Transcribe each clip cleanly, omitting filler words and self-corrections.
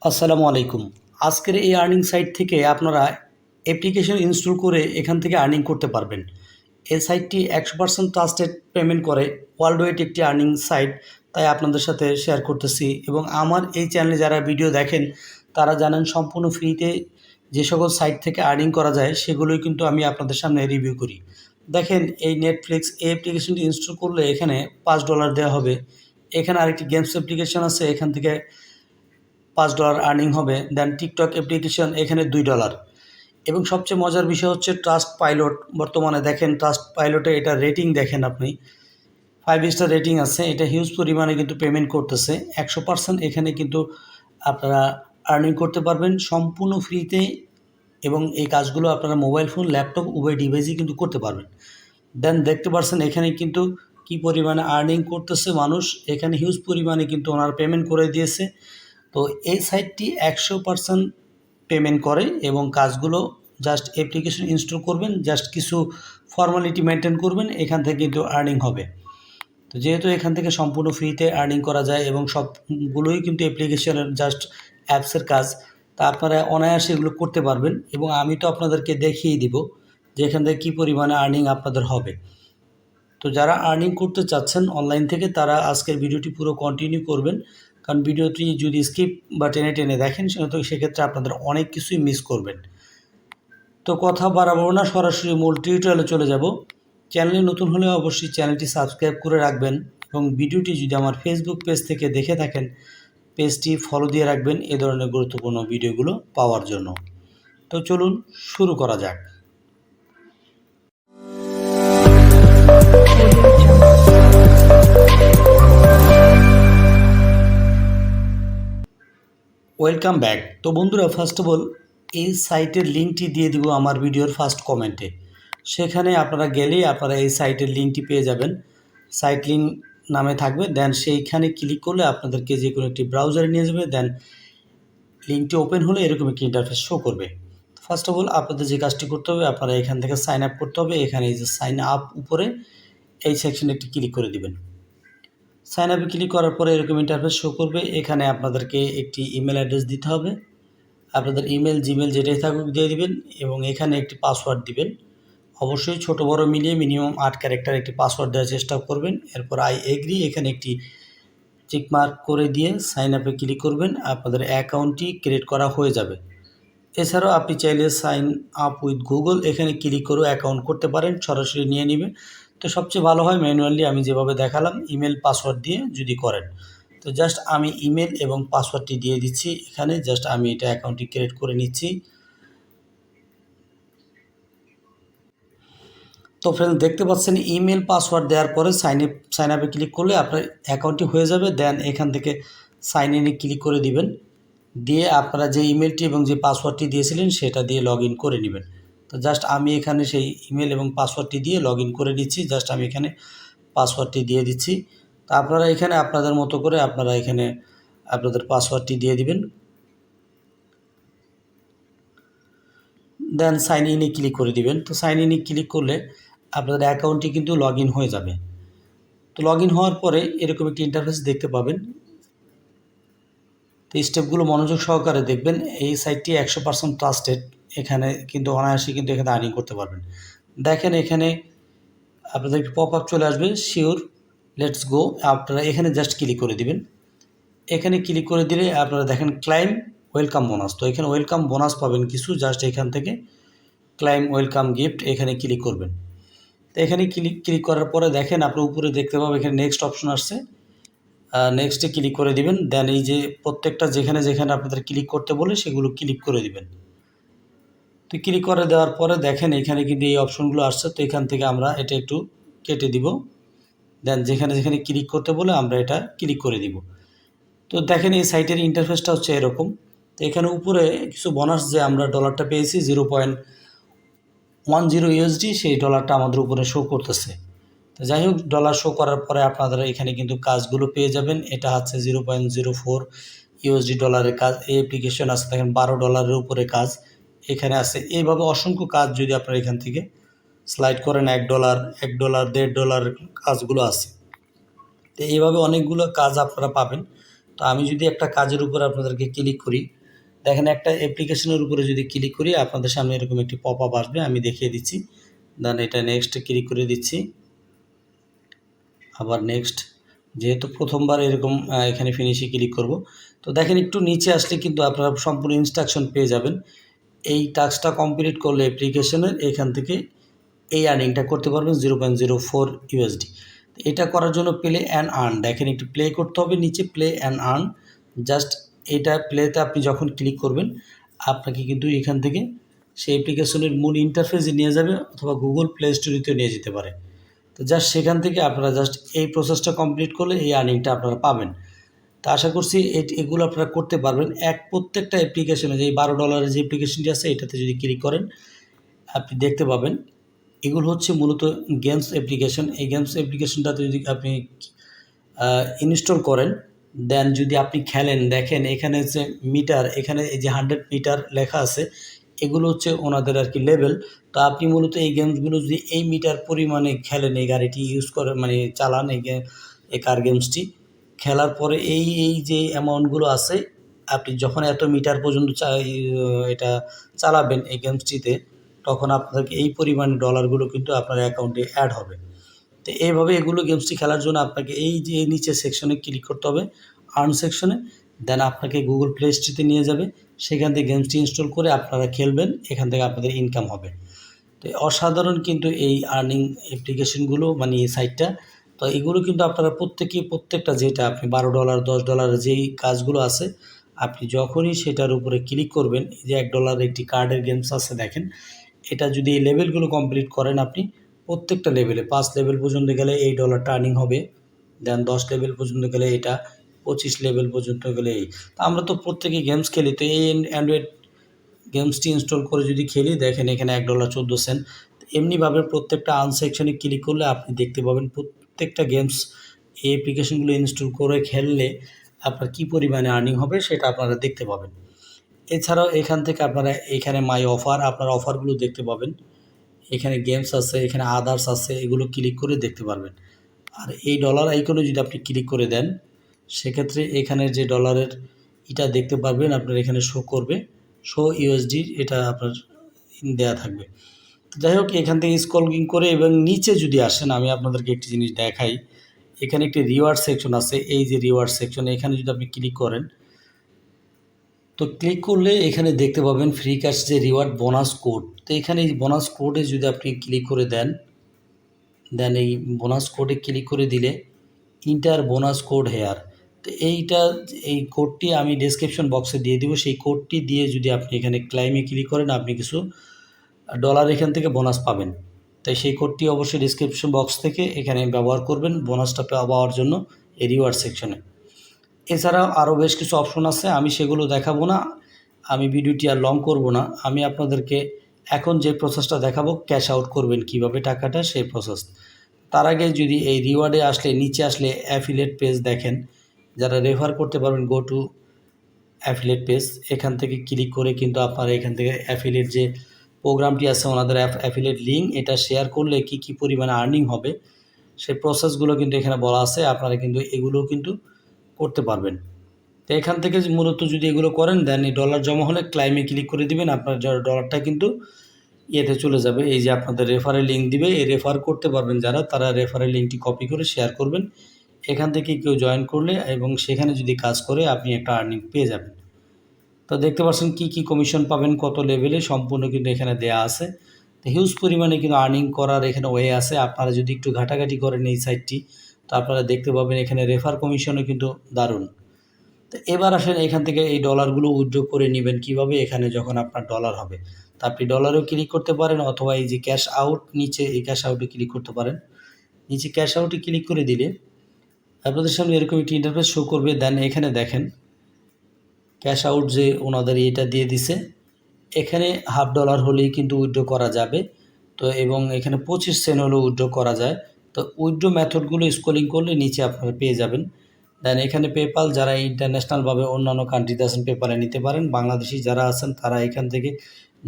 আসসালামু আলাইকুম। আজকের এই আর্নিং সাইট থেকে আপনারা অ্যাপ্লিকেশন ইনস্টল করে এখান থেকে আর্নিং করতে পারবেন। এই সাইটটি 100% ট্রাস্টেড পেমেন্ট করে ওয়ার্ল্ড ওয়াইড একটি আর্নিং সাইট, তাই আপনাদের সাথে শেয়ার করতেছি। এবং আমার এই চ্যানেলে যারা ভিডিও দেখেন তারা জানেন সম্পূর্ণ ফ্রিতে যে সকল সাইট থেকে আর্নিং করা যায় সেগুলোই কিন্তু আমি আপনাদের সামনে রিভিউ করি। দেখেন এই নেটফ্লিক্স এই অ্যাপ্লিকেশনটি ইনস্টল করলে এখানে $5 দেওয়া হবে। এখানে আরেকটি গেমস অ্যাপ্লিকেশন আছে, এখান থেকে $5 আর্নিং হবে। দেন টিকটক অ্যাপ্লিকেশন, এখানে $2। এবং সবচেয়ে মজার বিষয় হচ্ছে ট্রাস্ট পাইলট। বর্তমানে দেখেন ট্রাস্ট পাইলটে এটা রেটিং দেখেন আপনি 5 স্টার রেটিং আছে। এটা হিউজ পরিমাণে কিন্তু পেমেন্ট করতেছে 100%। এখানে কিন্তু আপনারা আর্নিং করতে পারবেন সম্পূর্ণ ফ্রিতে, এবং এই কাজগুলো আপনারা মোবাইল ফোন ল্যাপটপ উভয় ডিভাইসেই কিন্তু করতে পারবেন। দেন দেখতে পাচ্ছেন এখানে কিন্তু কি পরিমাণে আর্নিং করতেছে মানুষ। এখানে হিউজ পরিমাণে কিন্তু ওনারা পেমেন্ট করে দিয়েছে। তো এই সাইটটি 100% পেমেন্ট করে এবং কাজগুলো জাস্ট অ্যাপ্লিকেশন ইনস্টল করবেন, জাস্ট কিছু ফর্মালিটি মেনটেন করবেন, এখান থেকে কিন্তু আর্নিং হবে। তো যেহেতু এখান থেকে সম্পূর্ণ ফ্রিতে আর্নিং করা যায় এবং সবগুলোই কিন্তু অ্যাপ্লিকেশনের জাস্ট অ্যাপসের কাজ, তা আপনারা অনায়াসে এগুলো করতে পারবেন। এবং আমি তো আপনাদেরকে দেখিয়ে দিব যে এখান থেকে কী পরিমাণে আর্নিং আপনাদের হবে। তো যারা আর্নিং করতে চাচ্ছেন অনলাইন থেকে তারা আজকের ভিডিওটি পুরো কন্টিনিউ করবেন, কারণ ভিডিওটি যদি স্কিপ বা টেনে টেনে দেখেন তো সেক্ষেত্রে আপনাদের অনেক কিছুই মিস করবেন। তো কথা বাড়াবো না, সরাসরি মূল টিউটোরিয়ালে চলে যাব। চ্যানেলে নতুন হলে অবশ্যই চ্যানেলটি সাবস্ক্রাইব করে রাখবেন এবং ভিডিওটি যদি আমার ফেসবুক পেজ থেকে দেখে থাকেন পেজটি ফলো দিয়ে রাখবেন এ ধরনের গুরুত্বপূর্ণ ভিডিওগুলো পাওয়ার জন্য। তো চলুন শুরু করা যাক। Welcome back. তো বন্ধুরা, ফার্স্ট অফ অল এই সাইটের লিঙ্কটি দিয়ে দিব আমার ভিডিওর ফার্স্ট কমেন্টে। সেখানে আপনারা গেলেই আপনারা এই সাইটের লিঙ্কটি পেয়ে যাবেন। সাইট লিঙ্ক নামে থাকবে। দেন সেইখানে ক্লিক করলে আপনাদেরকে যে কোনো একটি ব্রাউজারে নিয়ে যাবে। দেন লিঙ্কটি ওপেন হলে এরকম একটি ইন্টারফেস শো করবে। ফার্স্ট অফ অল আপনাদের যে কাজটি করতে হবে, আপনারা এখান থেকে সাইন আপ করতে হবে। এখানে এই যে সাইন আপ উপরে এই সেকশনে একটি ক্লিক করে দিবেন। সাইন আপে ক্লিক করার পরে এরকম ইন্টারফেস শো করবে। এখানে আপনাদেরকে একটি ইমেল অ্যাড্রেস দিতে হবে। আপনাদের ইমেল জিমেল যেটাই থাকুক দিয়ে দিবেন এবং এখানে একটি পাসওয়ার্ড দিবেন। অবশ্যই ছোট বড় মিলিয়ে মিনিমাম 8 ক্যারেক্টার একটি পাসওয়ার্ড দেওয়ার চেষ্টা করবেন। এরপর আই এগ্রি এখানে একটি চেক মার্ক করে দিয়ে সাইন আপে ক্লিক করবেন। আপনাদের অ্যাকাউন্টটি ক্রিয়েট করা হয়ে যাবে। এছাড়াও আপনি চাইলে সাইন আপ উইথ গুগল এখানে ক্লিক করেও অ্যাকাউন্ট করতে পারেন, সরাসরি নিয়ে নেবে। তো সবচেয়ে ভালো হয় ম্যানুয়ালি আমি যেভাবে দেখালাম ইমেল পাসওয়ার্ড দিয়ে যদি করেন। তো জাস্ট আমি ইমেল এবং পাসওয়ার্ডটি দিয়ে দিচ্ছি এখানে। জাস্ট আমি এটা অ্যাকাউন্টটি ক্রিয়েট করে নিচ্ছি। তো ফ্রেন্ডস দেখতে পাচ্ছেন ইমেল পাসওয়ার্ড দেওয়ার পরে সাইন আপে ক্লিক করলে আপনার অ্যাকাউন্টটি হয়ে যাবে। দেন এখান থেকে সাইন ইনে ক্লিক করে দিবেন। দিয়ে আপনারা যে ইমেলটি এবং যে পাসওয়ার্ডটি দিয়েছিলেন সেটা দিয়ে লগ ইন করে নেবেন। তো জাস্ট আমি এখানে সেই ইমেল এবং পাসওয়ার্ডটি দিয়ে লগ ইন করে নিচ্ছি। জাস্ট আমি এখানে পাসওয়ার্ডটি দিয়ে দিচ্ছি। তো আপনারা এখানে আপনাদের মতো করে আপনারা এখানে আপনাদের পাসওয়ার্ডটি দিয়ে দিবেন। দেন সাইন ইনে ক্লিক করে দিবেন। তো সাইন ইনে ক্লিক করলে আপনাদের অ্যাকাউন্টটি কিন্তু লগ ইন হয়ে যাবে। তো লগ ইন হওয়ার পরে এরকম একটি ইন্টারফেস দেখতে পাবেন। তো স্টেপগুলো মনোযোগ সহকারে দেখবেন। এই সাইটটি 100% ট্রাস্টেড। এখানে কিন্তু অনায়াসে কিন্তু এখানে আর্নিং করতে পারবেন। দেখেন এখানে আপনাদের একটি পপ আপ চলে আসবে, শিওর লেটস গো। আপনারা এখানে জাস্ট ক্লিক করে দিবেন। এখানে ক্লিক করে দিলে আপনারা দেখেন ক্লাইম ওয়েলকাম বোনাস। তো এখানে ওয়েলকাম বোনাস পাবেন কিছু। জাস্ট এখান থেকে ক্লাইম ওয়েলকাম গিফট এখানে ক্লিক করবেন। তো এখানে ক্লিক করার পরে দেখেন আপনি উপরে দেখতে পাবেন এখানে নেক্সট অপশন আসছে। নেক্সটে ক্লিক করে দিবেন। দেন এই যে প্রত্যেকটা যেখানে যেখানে আপনাদের ক্লিক করতে বলে সেগুলো ক্লিক করে দিবেন। তো ক্লিক করে দেওয়ার পরে দেখেন এখানে কিন্তু এই অপশনগুলো আসছে। তো এখান থেকে আমরা এটা একটু কেটে দিব। দেন যেখানে যেখানে ক্লিক করতে বলে আমরা এটা ক্লিক করে দিব। তো দেখেন এই সাইটের ইন্টারফেসটা হচ্ছে এরকম। তো এখানে উপরে কিছু বোনাস যে আমরা ডলারটা পেয়েছি 0.10 ইউএসডি, সেই ডলারটা আমাদের উপরে শো করতেছে। তো যাই হোক, ডলার শো করার পরে আপনারা এখানে কিন্তু কাজগুলো পেয়ে যাবেন। এটা হচ্ছে 0.04 ইউএসডি ডলারের কাজ। এই অ্যাপ্লিকেশন আছে দেখেন $12 উপরে কাজ এখানে আছে। এইভাবে অসংখ্য কাজ যদি আপনারা এখান থেকে স্লাইড করেন $1, $1, $1.5 কাজগুলো আছে। তো এইভাবে অনেকগুলো কাজ আপনারা পাবেন। তো আমি যদি একটা কাজের উপর আপনাদেরকে ক্লিক করি, দেখেন একটা অ্যাপ্লিকেশনের উপরে যদি ক্লিক করি আপনাদের সামনে এরকম একটি পপ আপ আসবে, আমি দেখিয়ে দিচ্ছি। দেন এটা নেক্সটে ক্লিক করে দিচ্ছি, আবার নেক্সট। যেহেতু প্রথমবার এরকম এখানে ফিনিশে ক্লিক করব। তো দেখেন একটু নিচে আসলে কিন্তু আপনারা সম্পূর্ণ ইনস্ট্রাকশন পেয়ে যাবেন। এই টাস্কটা কমপ্লিট করলে অ্যাপ্লিকেশনের এখান থেকে এই আর্নিংটা করতে পারবেন 0.04 ইউএসডি। এটা করার জন্য প্লে অ্যান্ড আর্ন, দেখেন একটু প্লে করতে হবে, নিচে প্লে অ্যান্ড আর্ন। জাস্ট এটা প্লেতে আপনি যখন ক্লিক করবেন আপনাকে কিন্তু এখান থেকে সেই অ্যাপ্লিকেশনের মূল ইন্টারফেসে নিয়ে যাবে, অথবা গুগল প্লে স্টোরেতেও নিয়ে যেতে পারে। তো জাস্ট সেখান থেকে আপনারা জাস্ট এই প্রসেসটা কমপ্লিট করলে এই আর্নিংটা আপনারা পাবেন। তো আশা করছি এগুলো আপনারা করতে পারবেন। প্রত্যেকটা অ্যাপ্লিকেশনে যে $12 যে অ্যাপ্লিকেশনটি আছে এটাতে যদি ক্লিক করেন আপনি দেখতে পাবেন এগুলো হচ্ছে মূলত গেমস অ্যাপ্লিকেশন। এই গেমস অ্যাপ্লিকেশনটাতে যদি আপনি ইনস্টল করেন, দেন যদি আপনি খেলেন, দেখেন এখানে যে মিটার, এখানে এই যে 100 মিটার লেখা আছে, এগুলো হচ্ছে ওনাদের আর কি লেভেল। তো আপনি মূলত এই গেমসগুলো যদি এই মিটার পরিমাণে খেলেন, এই গাড়িটি ইউজ করে মানে চালান, এই কার গেমসটি খেলার পরে এই যে অ্যামাউন্টগুলো আছে, আপনি যখন এত মিটার পর্যন্ত এটা চালাবেন এই গেমসটিতে, তখন আপনাকে এই পরিমাণ ডলারগুলো কিন্তু আপনার অ্যাকাউন্টে অ্যাড হবে। তো এইভাবে এগুলো গেমসটি খেলার জন্য আপনাকে এই যে নিচের সেকশনে ক্লিক করতে হবে, আর্ন সেকশনে। দেন আপনাকে গুগল প্লে স্টোরে নিয়ে যাবে, সেখান থেকে গেমসটি ইনস্টল করে আপনারা খেলবেন, এখান থেকে আপনাদের ইনকাম হবে। তো অসাধারণ কিন্তু এই আর্নিং অ্যাপ্লিকেশনগুলো, মানে এই সাইটটা। তো এগুলো কিন্তু আপনারা প্রত্যেকটা যেটা আপনি $12 $10 যেই কাজগুলো আছে, আপনি যখনই সেটার উপরে ক্লিক করবেন, এই যে $1 একটি কার্ডের গেমস আছে দেখেন, এটা যদি এই লেভেলগুলো কমপ্লিট করেন আপনি, প্রত্যেকটা লেভেলে 5 লেভেল পর্যন্ত গেলে এই ডলারটা আর্নিং হবে। দেন 10 লেভেল পর্যন্ত গেলে এটা, 25 লেভেল পর্যন্ত গেলে এই। তো আমরা তো প্রত্যেকেই গেমস খেলি, তো এই অ্যান্ড্রয়েড গেমসটি ইনস্টল করে যদি খেলি, দেখেন এখানে $1.14। এমনিভাবে প্রত্যেকটা আনসেকশনে ক্লিক করলে আপনি দেখতে পাবেন প্রত্যেকটা গেমস, এই অ্যাপ্লিকেশনগুলো ইনস্টল করে খেললে আপনার কী পরিমাণে আর্নিং হবে সেটা আপনারা দেখতে পাবেন। এছাড়াও এখান থেকে আপনারা এখানে মাই অফার, আপনার অফারগুলো দেখতে পাবেন। এখানে গেমস আছে, এখানে আদার্স আছে, এগুলো ক্লিক করে দেখতে পারবেন। আর এই ডলার আইকনে যদি আপনি ক্লিক করে দেন, সেক্ষেত্রে এখানের যে ডলারের এটা দেখতে পারবেন, আপনার এখানে শো করবে, শো ইউএসডি, এটা আপনার দেয়া থাকবে। যাই হোক, এখান থেকে স্ক্রলিং করে এবং নিচে যদি আসেন, আমি আপনাদেরকে একটি জিনিস দেখাই। এখানে একটি রিওয়ার্ড সেকশন আছে, এই যে রিওয়ার্ড সেকশন, এখানে যদি আপনি ক্লিক করেন, তো ক্লিক করলে এখানে দেখতে পাবেন ফ্রি ক্যাশ যে রিওয়ার্ড বোনাস কোড। তো এখানে এই বোনাস কোডে যদি আপনি ক্লিক করে দেন, দেন এই বোনাস কোডে ক্লিক করে দিলে ইন্টার বোনাস কোড হেয়ার। তো এই কোডটি আমি ডেসক্রিপশন বক্সে দিয়ে দিব। সেই কোডটি দিয়ে যদি আপনি এখানে ক্লাইমে ক্লিক করেন, আপনি কিছু ডলার এখান থেকে বোনাস পাবেন। তাই সেই কোডটি অবশ্যই ডেসক্রিপশন বক্স থেকে এখানে ব্যবহার করবেন বোনাসটা পাওয়ার জন্য এই রিওয়ার্ড সেকশনে। এছাড়াও আরও বেশ কিছু অপশন আছে, আমি সেগুলো দেখাবো না, আমি ভিডিওটি আর লং করব না। আমি আপনাদেরকে এখন যে প্রসেসটা দেখাবো, ক্যাশ আউট করবেন কিভাবে টাকাটা, সেই প্রসেস। তার আগে যদি এই রিওয়ার্ডে আসলে, নিচে আসলে অ্যাফিলিয়েট পেজ দেখেন, যারা রেফার করতে পারবেন, গো টু অ্যাফিলিয়েট পেজ, এখান থেকে ক্লিক করে কিন্তু আপনারা এখান থেকে অ্যাফিলিয়েট যে প্রোগ্রামটি আছে ওনাদের অ্যাফিলিয়েট লিঙ্ক, এটা শেয়ার করলে কী পরিমাণে আর্নিং হবে সেই প্রসেসগুলো কিন্তু এখানে বলা আছে। আপনারা কিন্তু এগুলোও কিন্তু করতে পারবেন। তো এখান থেকে মূলত যদি এগুলো করেন, দেন এই ডলার জমা হলে ক্লাইমে ক্লিক করে দিবেন, আপনার ডলারটা কিন্তু ইয়েতে চলে যাবে। এই যে আপনাদের রেফারের লিঙ্ক দিবে, এই রেফার করতে পারবেন যারা, তারা রেফারের লিঙ্কটি কপি করে শেয়ার করবেন। এখান থেকে কেউ জয়েন করলে এবং সেখানে যদি কাজ করে আপনি একটা আর্নিং পেয়ে যাবেন। তো দেখতে পাচ্ছেন কী কমিশন পাবেন, কত লেভেলে, সম্পূর্ণ কিন্তু এখানে দেয়া আছে। তো হিউজ পরিমাণে কিন্তু আর্নিং করার এখানে ওয়ে আছে। আপনারা যদি একটু ঘাটাঘাটি করেন এই সাইটটি, তো আপনারা দেখতে পাবেন এখানে রেফার কমিশনও কিন্তু দারুণ। তো এবার আসেন এখান থেকে এই ডলারগুলো উইথড্র করে নেবেন কীভাবে, এখানে যখন আপনার ডলার হবে। তো আপনি ডলারেও ক্লিক করতে পারেন, অথবা এই যে ক্যাশ আউট, নিচে এই ক্যাশ আউটে ক্লিক করতে পারেন। নিচে ক্যাশ আউটে ক্লিক করে দিলে আপনাদের সামনে এরকম একটি ইন্টারফেস শো করবে। দেন এখানে দেখেন ক্যাশ আউট যে ওনাদের এটা দিয়ে দিছে, এখানে $1/2 হলেই কিন্তু উইথড্র করা যাবে। তো এবং এখানে 25 সেন্ট হলেও উইথড্র করা যায়। তো উইথড্র মেথডগুলো স্ক্রলিং করলে নিচে আপনারা পেয়ে যাবেন। দেন এখানে পেপাল, যারা ইন্টারন্যাশনালভাবে অন্যান্য কান্ট্রিতে আছেন পেপালে নিতে পারেন। বাংলাদেশি যারা আছেন তারা এখান থেকে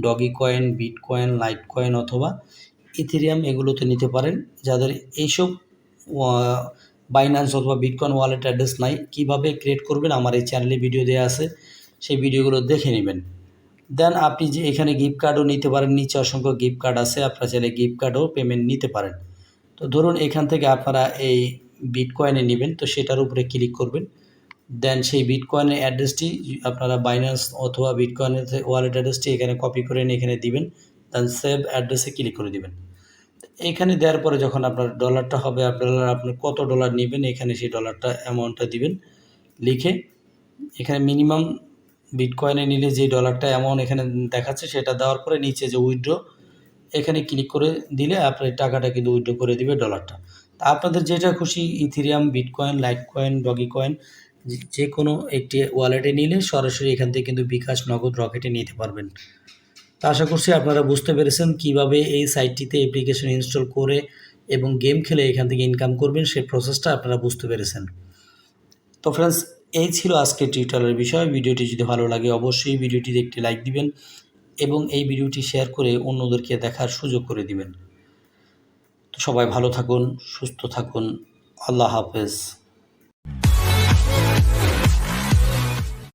doggy coin, bitcoin, light coin অথবা ইথেরিয়াম এগুলোতে নিতে পারেন। যাদের এইসব বাইন্যান্স অথবা বিটকয়েন ওয়ালেট অ্যাড্রেস নাই, কীভাবে ক্রিয়েট করবেন আমার এই চ্যানেলে ভিডিও দেওয়া আছে। সেই ভিডিওগুলো দেখে নেবেন। দেন আপনি যে এখানে গিফট কার্ডও নিতে পারেন, নিচে অসংখ্য গিফট কার্ড আছে, আপনারা চাইলে গিফট কার্ডও পেমেন্ট নিতে পারেন। তো ধরুন এখান থেকে আপনারা এই বিটকয়েনে নেবেন, তো সেটার উপরে ক্লিক করবেন। দেন সেই বিটকয়েনের অ্যাড্রেসটি আপনারা বাইন্যান্স অথবা বিটকয়েনের ওয়ালেট অ্যাড্রেসটি এখানে কপি করে নিয়ে এখানে দিবেন। দেন সেভ অ্যাড্রেসে ক্লিক করে দিবেন। এখানে দেওয়ার পরে যখন আপনার ডলারটা হবে, আপনি কত ডলার নেবেন এখানে সেই ডলারটা অ্যামাউন্টটা দিবেন লিখে। এখানে মিনিমাম বিটকয়েনে নিলে যে ডলারটা অ্যামাউন্ট এখানে দেখাচ্ছে সেটা দেওয়ার পরে নিচে যে উইথড্র এখানে ক্লিক করে দিলে আপনার টাকাটা কিন্তু উইথড্র করে দিবে ডলারটা। তা আপনাদের যেটা খুশি Ethereum, bitcoin, Litecoin, doggy coin যে কোনো একটি ওয়ালেটে নিলে সরাসরি এখান থেকে কিন্তু বিকাশ, নগদ, রকেটে নিতে পারবেন। তো আশা করছি আপনারা বুঝতে পেরেছেন কীভাবে এই সাইটটিতে অ্যাপ্লিকেশন ইনস্টল করে এবং গেম খেলে এখান থেকে ইনকাম করবেন, সেই প্রসেসটা আপনারা বুঝতে পেরেছেন। তো ফ্রেন্ডস, এই ছিল আজকের টিউটোরিয়ালের বিষয়। ভিডিওটি যদি ভালো লাগে অবশ্যই ভিডিওটিতে একটি লাইক দিবেন এবং এই ভিডিওটি শেয়ার করে অন্যদেরকে দেখার সুযোগ করে দিবেন। তো সবাই ভালো থাকুন, সুস্থ থাকুন। আল্লাহ হাফেজ।